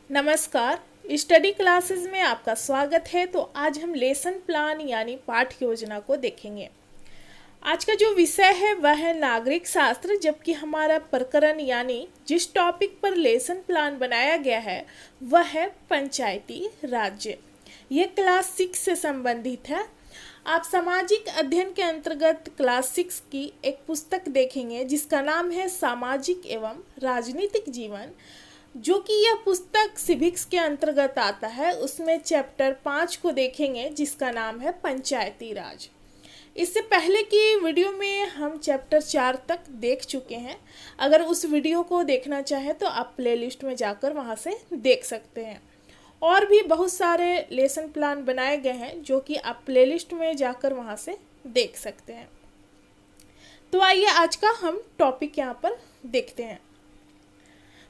नमस्कार। Study classes में आपका स्वागत है। तो आज हम लेसन प्लान यानी पाठ योजना को देखेंगे। आज का जो विषय है वह है नागरिक शास्त्र, जबकि हमारा प्रकरण यानी जिस टॉपिक पर लेसन प्लान बनाया गया है वह है पंचायती राज्य। यह क्लास 6 से संबंधित है। आप सामाजिक अध्ययन के अंतर्गत क्लास 6 की एक पुस्तक देखेंगे जिसका नाम है सामाजिक एवं राजनीतिक जीवन, जो कि यह पुस्तक सिविक्स के अंतर्गत आता है। उसमें चैप्टर 5 को देखेंगे जिसका नाम है पंचायती राज। इससे पहले की वीडियो में हम चैप्टर 4 तक देख चुके हैं। अगर उस वीडियो को देखना चाहें तो आप प्लेलिस्ट में जाकर वहां से देख सकते हैं। और भी बहुत सारे लेसन प्लान बनाए गए हैं जो कि आप प्लेलिस्ट में जाकर वहां से देख सकते हैं। तो आइए आज का हम टॉपिक यहाँ पर देखते हैं।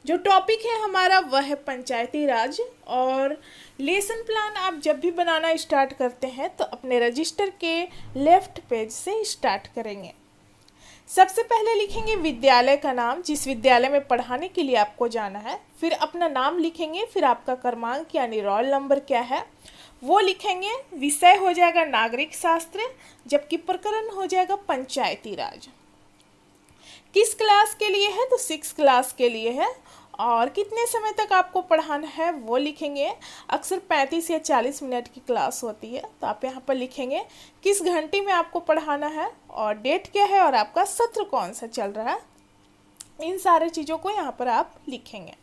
जो टॉपिक है हमारा वह है पंचायती राज। और लेसन प्लान आप जब भी बनाना स्टार्ट करते हैं तो अपने रजिस्टर के लेफ्ट पेज से स्टार्ट करेंगे। सबसे पहले लिखेंगे विद्यालय का नाम, जिस विद्यालय में पढ़ाने के लिए आपको जाना है। फिर अपना नाम लिखेंगे, फिर आपका क्रमांक यानी रोल नंबर क्या है वो लिखेंगे। विषय हो जाएगा नागरिक शास्त्र, जबकि प्रकरण हो जाएगा पंचायती राज। किस क्लास के लिए है तो 6 क्लास के लिए है। और कितने समय तक आपको पढ़ाना है वो लिखेंगे। अक्सर 35 या 40 मिनट की क्लास होती है, तो आप यहाँ पर लिखेंगे किस घंटे में आपको पढ़ाना है और डेट क्या है और आपका सत्र कौन सा चल रहा है। इन सारे चीज़ों को यहाँ पर आप लिखेंगे।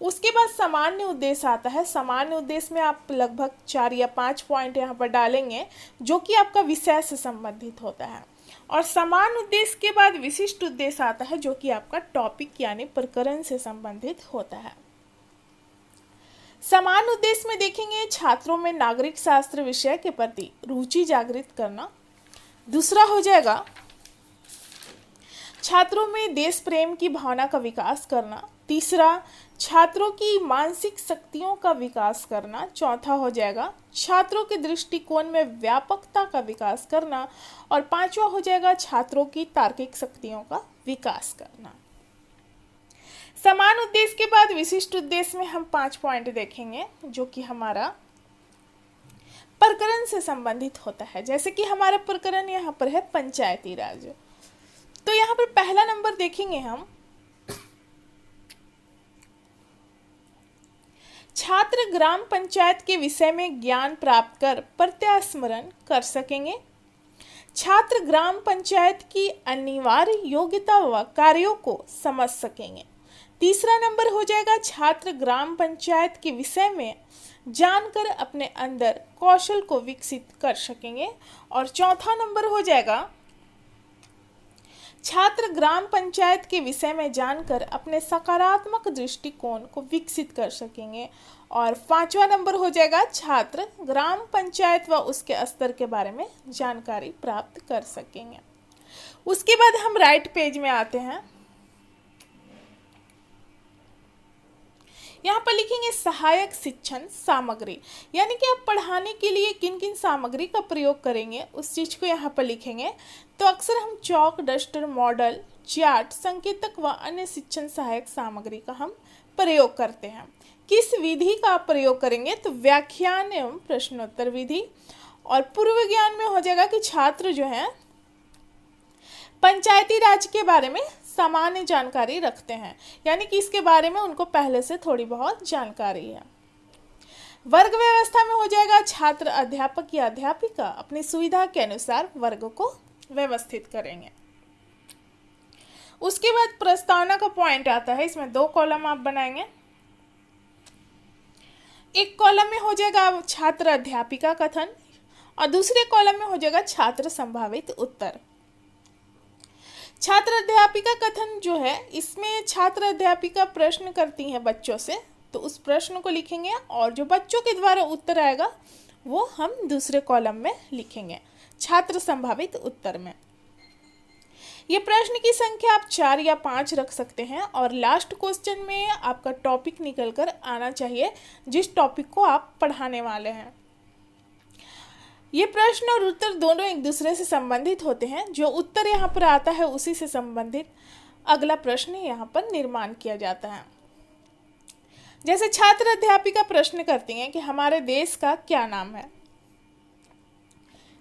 उसके बाद सामान्य उद्देश्य आता है। सामान्य उद्देश्य में आप लगभग 4 या 5 पॉइंट यहाँ पर डालेंगे जो कि आपका विषय से संबंधित होता है। और समान उद्देश्य के बाद विशिष्ट उद्देश्य आता है जो कि आपका टॉपिक यानी प्रकरण से संबंधित होता है। समान उद्देश्य में देखेंगे छात्रों में नागरिक शास्त्र विषय के प्रति रुचि जागृत करना। दूसरा हो जाएगा छात्रों में देश प्रेम की भावना का विकास करना। तीसरा छात्रों की मानसिक शक्तियों का विकास करना। चौथा हो जाएगा छात्रों के दृष्टिकोण में व्यापकता का विकास करना। और पांचवा हो जाएगा छात्रों की तार्किक शक्तियों का विकास करना। समान उद्देश्य के बाद विशिष्ट उद्देश्य में हम 5 पॉइंट देखेंगे जो कि हमारा प्रकरण से संबंधित होता है। जैसे कि हमारा प्रकरण यहाँ पर है पंचायती राज, तो यहाँ पर पहला नंबर देखेंगे हम छात्र ग्राम पंचायत के विषय में ज्ञान प्राप्त कर प्रत्यास्मरण कर सकेंगे। छात्र ग्राम पंचायत की अनिवार्य योग्यता व कार्यों को समझ सकेंगे। तीसरा नंबर हो जाएगा छात्र ग्राम पंचायत के विषय में जानकर अपने अंदर कौशल को विकसित कर सकेंगे। और चौथा नंबर हो जाएगा छात्र ग्राम पंचायत के विषय में जानकर अपने सकारात्मक दृष्टिकोण को विकसित कर सकेंगे। और पांचवा नंबर हो जाएगा छात्र ग्राम पंचायत व उसके स्तर के बारे में जानकारी प्राप्त कर सकेंगे। उसके बाद हम राइट पेज में आते हैं। यहाँ पर लिखेंगे सहायक शिक्षण सामग्री, यानी कि आप पढ़ाने के लिए किन किन सामग्री का प्रयोग करेंगे उस चीज को यहाँ पर लिखेंगे। तो अक्सर हम चौक, डस्टर, मॉडल, चार्ट, संकेतक व अन्य शिक्षण सहायक सामग्री का हम प्रयोग करते हैं। किस विधि का आप प्रयोग करेंगे तो व्याख्यान एवं प्रश्नोत्तर विधि। और पूर्व ज्ञान में हो जाएगा कि छात्र जो है पंचायती राज के बारे में सामान्य जानकारी रखते हैं, यानी कि इसके बारे में उनको पहले से थोड़ी बहुत जानकारी है। वर्ग व्यवस्था में हो जाएगा छात्र अध्यापक या अध्यापिका अपनी सुविधा के अनुसार वर्ग को व्यवस्थित करेंगे। उसके बाद प्रस्तावना का पॉइंट आता है। इसमें 2 कॉलम आप बनाएंगे। एक कॉलम में हो जाएगा छात्र अध्यापिका कथन और दूसरे कॉलम में हो जाएगा छात्र संभावित उत्तर। छात्र अध्यापिका कथन जो है इसमें छात्र अध्यापिका प्रश्न करती हैं बच्चों से, तो उस प्रश्न को लिखेंगे और जो बच्चों के द्वारा उत्तर आएगा वो हम दूसरे कॉलम में लिखेंगे छात्र संभावित उत्तर में। ये प्रश्न की संख्या आप 4 या 5 रख सकते हैं और लास्ट क्वेश्चन में आपका टॉपिक निकल कर आना चाहिए जिस टॉपिक को आप पढ़ाने वाले हैं। ये प्रश्न और उत्तर दोनों एक दूसरे से संबंधित होते हैं। जो उत्तर यहाँ पर आता है उसी से संबंधित अगला प्रश्न यहाँ पर निर्माण किया जाता है। जैसे छात्र अध्यापिका प्रश्न करती हैं कि हमारे देश का क्या नाम है,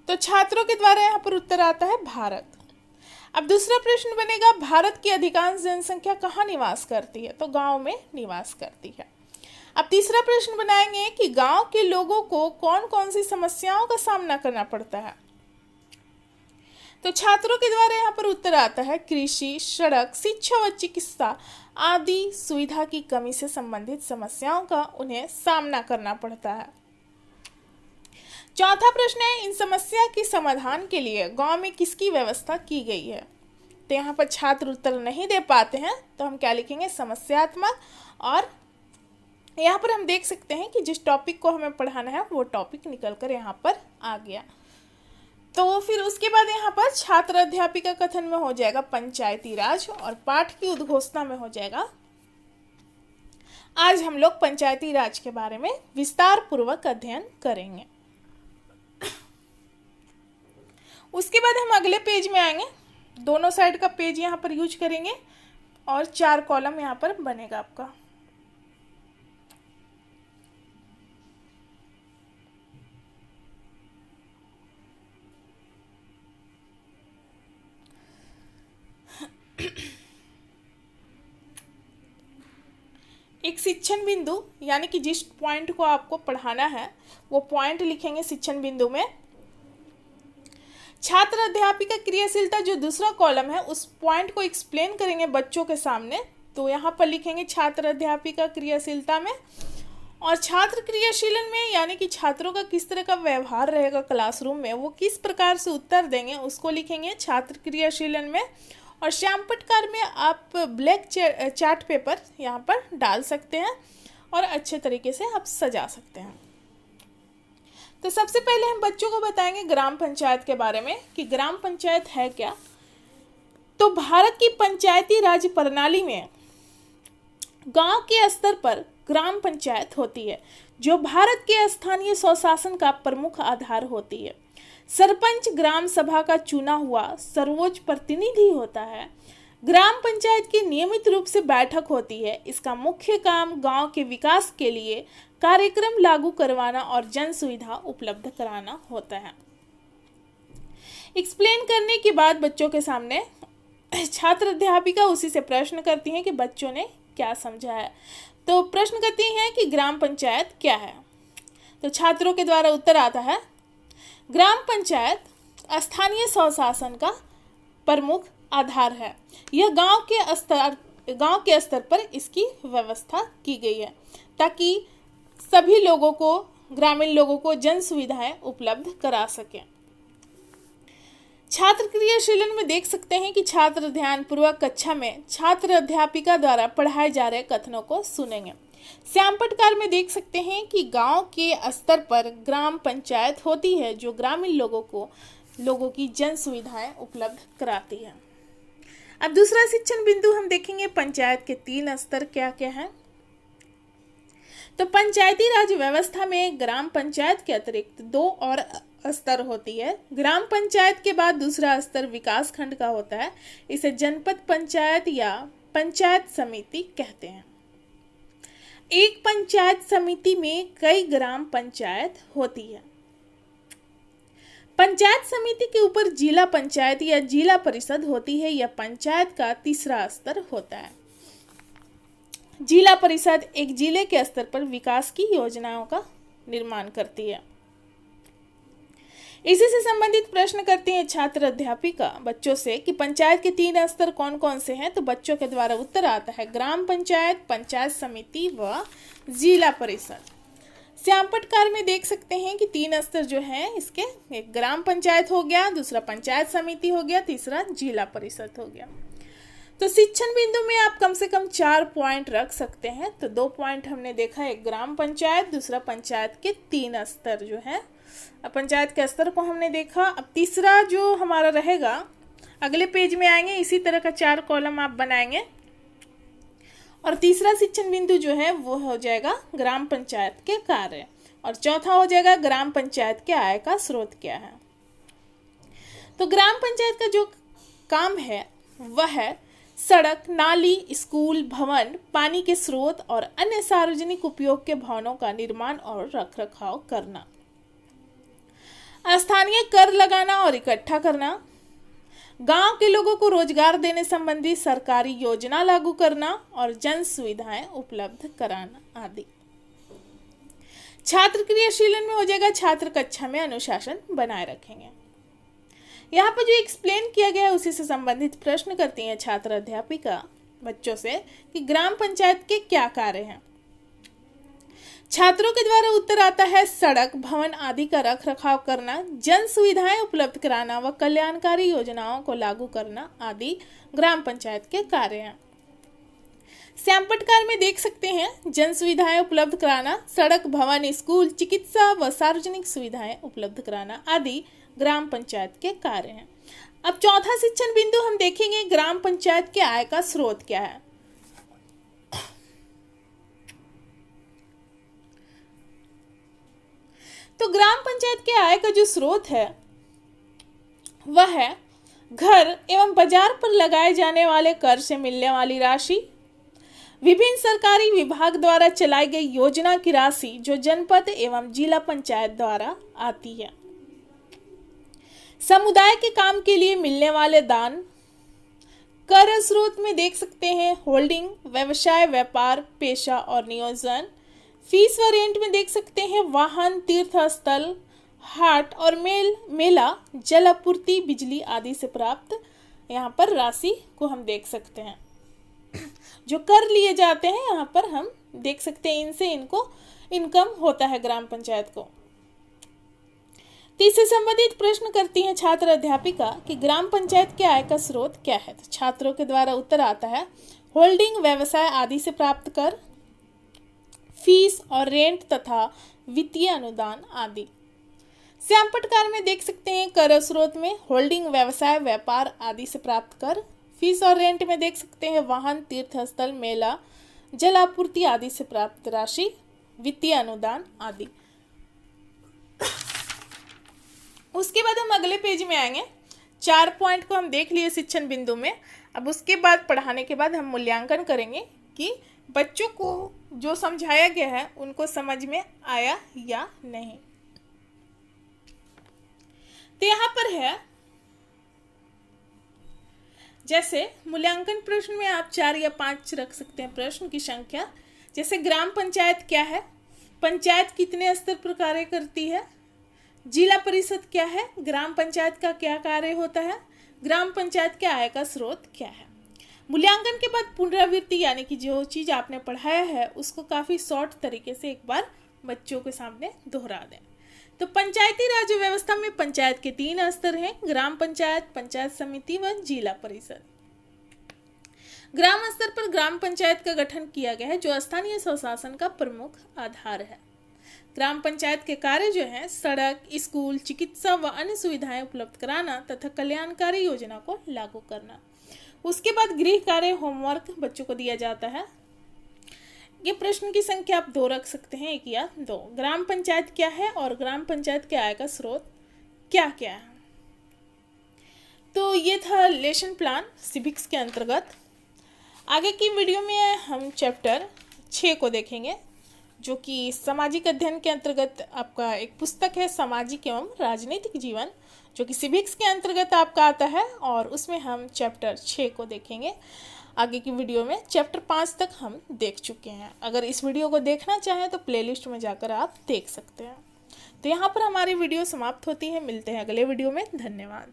तो छात्रों के द्वारा यहाँ पर उत्तर आता है भारत। अब दूसरा प्रश्न बनेगा, भारत की अधिकांश जनसंख्या कहाँ निवास करती है, तो गांव में निवास करती है। अब तीसरा प्रश्न बनाएंगे कि गांव के लोगों को कौन कौन सी समस्याओं का सामना करना पड़ता है, तो छात्रों के द्वारा यहाँ पर उत्तर आता है कृषि, सड़क, शिक्षा व चिकित्सा आदि सुविधा की कमी से संबंधित समस्याओं का उन्हें सामना करना पड़ता है। चौथा प्रश्न है, इन समस्या के समाधान के लिए गांव में किसकी व्यवस्था की गई है, तो यहाँ पर छात्र उत्तर नहीं दे पाते हैं, तो हम क्या लिखेंगे, समस्यात्मक। और यहाँ पर हम देख सकते हैं कि जिस टॉपिक को हमें पढ़ाना है वो टॉपिक निकल कर यहाँ पर आ गया। तो फिर उसके बाद यहाँ पर छात्र अध्यापिका कथन में हो जाएगा पंचायती राज, और पाठ की उद्घोषणा में हो जाएगा। आज हम लोग पंचायती राज के बारे में विस्तार पूर्वक अध्ययन करेंगे। उसके बाद हम अगले पेज में आएंगे, दोनों साइड का पेज यहाँ पर यूज करेंगे और 4 कॉलम यहाँ पर बनेगा आपका। एक शिक्षण बिंदु यानी कि जिस पॉइंट को आपको पढ़ाना है वो पॉइंट लिखेंगे शिक्षण बिंदु में। छात्र अध्यापिका क्रियाशीलता जो दूसरा कॉलम है उस पॉइंट को एक्सप्लेन करेंगे बच्चों के सामने, तो यहाँ पर लिखेंगे छात्र अध्यापिका क्रियाशीलता में। और छात्र क्रियाशीलन में यानी कि छात्रों का किस तरह का व्यवहार रहेगा क्लासरूम में, वो किस प्रकार से उत्तर देंगे, उसको लिखेंगे छात्र क्रियाशीलन में। और श्याम पटकार में आप ब्लैक चार्ट पेपर यहाँ पर डाल सकते हैं और अच्छे तरीके से आप सजा सकते हैं। तो सबसे पहले हम बच्चों को बताएंगे ग्राम पंचायत के बारे में कि ग्राम पंचायत है क्या। तो भारत की पंचायती राज प्रणाली में गांव के स्तर पर ग्राम पंचायत होती है, जो भारत के स्थानीय स्वशासन का प्रमुख आधार होती है। सरपंच ग्राम सभा का चुना हुआ सर्वोच्च प्रतिनिधि होता है। ग्राम पंचायत की नियमित रूप से बैठक होती है। इसका मुख्य काम गांव के विकास के लिए कार्यक्रम लागू करवाना और जन सुविधा उपलब्ध कराना होता है। एक्सप्लेन करने के बाद बच्चों के सामने छात्र अध्यापिका उसी से प्रश्न करती हैं कि बच्चों ने क्या समझा है। तो प्रश्न करती हैं कि ग्राम पंचायत क्या है, तो छात्रों के द्वारा उत्तर आता है, ग्राम पंचायत स्थानीय स्वशासन का प्रमुख आधार है। यह गांव के स्तर पर इसकी व्यवस्था की गई है ताकि सभी लोगों को, ग्रामीण लोगों को जन सुविधाएं उपलब्ध करा सकें। छात्र क्रियाशीलन में देख सकते हैं कि छात्र ध्यानपूर्वक कक्षा में छात्र अध्यापिका द्वारा पढ़ाए जा रहे कथनों को सुनेंगे। श्याम पटकार में देख सकते हैं कि गांव के स्तर पर ग्राम पंचायत होती है जो ग्रामीण लोगों की जन सुविधाएं उपलब्ध कराती है। अब दूसरा शिक्षण बिंदु हम देखेंगे पंचायत के 3 स्तर क्या क्या हैं। तो पंचायती राज व्यवस्था में ग्राम पंचायत के अतिरिक्त 2 और स्तर होती है। ग्राम पंचायत के बाद दूसरा स्तर विकास खंड का होता है। इसे जनपद पंचायत या पंचायत समिति कहते हैं। एक पंचायत समिति में कई ग्राम पंचायत होती है। पंचायत समिति के ऊपर जिला पंचायत या जिला परिषद होती है। यह पंचायत का तीसरा स्तर होता है। जिला परिषद एक जिले के स्तर पर विकास की योजनाओं का निर्माण करती है। इसी से संबंधित प्रश्न करती हैं छात्र अध्यापिका बच्चों से कि पंचायत के 3 स्तर कौन कौन से हैं। तो बच्चों के द्वारा उत्तर आता है ग्राम पंचायत, पंचायत समिति व जिला परिषद। श्याम पटकार में देख सकते हैं कि 3 स्तर जो हैं इसके, एक ग्राम पंचायत हो गया, दूसरा पंचायत समिति हो गया, तीसरा जिला परिषद हो गया। तो शिक्षण बिंदु में आप कम से कम 4 पॉइंट रख सकते हैं। तो 2 पॉइंट हमने देखा, एक ग्राम पंचायत, दूसरा पंचायत के 3 स्तर जो है, पंचायत के स्तर को हमने देखा। अब तीसरा जो हमारा रहेगा, अगले पेज में आएंगे, इसी तरह का 4 कॉलम आप बनाएंगे और तीसरा शिक्षण बिंदु जो है वो हो जाएगा ग्राम पंचायत के कार्य, और चौथा हो जाएगा ग्राम पंचायत के आय का स्रोत क्या है। तो ग्राम पंचायत का जो काम है वह है सड़क, नाली, स्कूल, भवन, पानी के स्रोत और अन्य सार्वजनिक उपयोग के भवनों का निर्माण और रखरखाव करना। स्थानीय कर लगाना और इकट्ठा करना। गांव के लोगों को रोजगार देने संबंधी सरकारी योजना लागू करना और जन सुविधाएं उपलब्ध कराना आदि। छात्र क्रियाशीलन में हो जाएगा छात्र कक्षा में अनुशासन बनाए रखेंगे। यहाँ पर जो एक्सप्लेन किया गया है उसी से संबंधित प्रश्न करती हैं छात्र अध्यापिका बच्चों से कि ग्राम पंचायत के क्या कार्य हैं। छात्रों के द्वारा उत्तर आता है सड़क, भवन आदि का रख रखाव करना, जन सुविधाएं उपलब्ध कराना व कल्याणकारी योजनाओं को लागू करना आदि ग्राम पंचायत के कार्य हैं। श्यामपटकार में देख सकते हैं जन सुविधाएं उपलब्ध कराना, सड़क, भवन, स्कूल, चिकित्सा व सार्वजनिक सुविधाएं उपलब्ध कराना आदि ग्राम पंचायत के कार्य हैं। अब चौथा शिक्षण बिंदु हम देखेंगे ग्राम पंचायत के आय का स्रोत क्या है। तो ग्राम पंचायत के आय का जो स्रोत है वह है घर एवं बाजार पर लगाए जाने वाले कर से मिलने वाली राशि, विभिन्न सरकारी विभाग द्वारा चलाई गई योजना की राशि जो जनपद एवं जिला पंचायत द्वारा आती है, समुदाय के काम के लिए मिलने वाले दान। कर स्रोत में देख सकते हैं होल्डिंग, व्यवसाय, व्यापार, पेशा और नियोजन। फीस व रेंट में देख सकते हैं वाहन, तीर्थ स्थल, हाट और मेला, जल आपूर्ति, बिजली आदि से प्राप्त यहाँ पर राशि को हम देख सकते हैं। जो कर लिए जाते हैं यहाँ पर हम देख सकते हैं इनसे इनको इनकम होता है ग्राम पंचायत को। तीसरे संबंधित प्रश्न करती हैं छात्र अध्यापिका कि ग्राम पंचायत के आय का स्रोत क्या है। तो छात्रों के द्वारा उत्तर आता है होल्डिंग, व्यवसाय आदि से प्राप्त कर, फीस और रेंट तथा वित्तीय अनुदान आदि। श्यामपटकार में देख सकते हैं कर स्रोत में होल्डिंग, व्यवसाय, व्यापार आदि से प्राप्त कर, फीस और रेंट में देख सकते हैं वाहन, तीर्थ स्थल, मेला, जल आपूर्ति आदि से प्राप्त राशि, वित्तीय अनुदान आदि। उसके बाद हम अगले पेज में आएंगे। 4 पॉइंट को हम देख लिए शिक्षण बिंदु में। अब उसके बाद पढ़ाने के बाद हम मूल्यांकन करेंगे कि बच्चों को जो समझाया गया है उनको समझ में आया या नहीं। तो यहाँ पर है जैसे मूल्यांकन प्रश्न में आप 4 या 5 रख सकते हैं प्रश्न की संख्या। जैसे ग्राम पंचायत क्या है, पंचायत कितने स्तर पर कार्य करती है, जिला परिषद क्या है, ग्राम पंचायत का क्या कार्य होता है, ग्राम पंचायत के आय का स्रोत क्या है। मूल्यांकन के बाद पुनरावृत्ति यानी कि जो चीज़ आपने पढ़ाया है उसको काफ़ी शॉर्ट तरीके से एक बार बच्चों के सामने दोहरा दें। तो पंचायती राज व्यवस्था में पंचायत के 3 स्तर हैं, ग्राम पंचायत, पंचायत समिति व जिला परिषद। ग्राम स्तर पर ग्राम पंचायत का गठन किया गया है जो स्थानीय स्वशासन का प्रमुख आधार है। ग्राम पंचायत के कार्य जो हैं सड़क, स्कूल, चिकित्सा व अन्य सुविधाएं उपलब्ध कराना तथा कल्याणकारी योजना को लागू करना। उसके बाद गृह कार्य, होमवर्क बच्चों को दिया जाता है। ये प्रश्न की संख्या आप 2 रख सकते हैं, 1 या 2। ग्राम पंचायत क्या है और ग्राम पंचायत के आय का स्रोत क्या क्या है। तो ये था लेसन प्लान सिविक्स के अंतर्गत। आगे की वीडियो में हम चैप्टर 6 को देखेंगे जो कि सामाजिक अध्ययन के अंतर्गत आपका एक पुस्तक है, सामाजिक एवं राजनीतिक जीवन, जो कि सिविक्स के अंतर्गत आपका आता है और उसमें हम चैप्टर 6 को देखेंगे। आगे की वीडियो में चैप्टर 5 तक हम देख चुके हैं। अगर इस वीडियो को देखना चाहें तो प्लेलिस्ट में जाकर आप देख सकते हैं। तो यहाँ पर हमारी वीडियो समाप्त होती है। मिलते हैं अगले वीडियो में। धन्यवाद।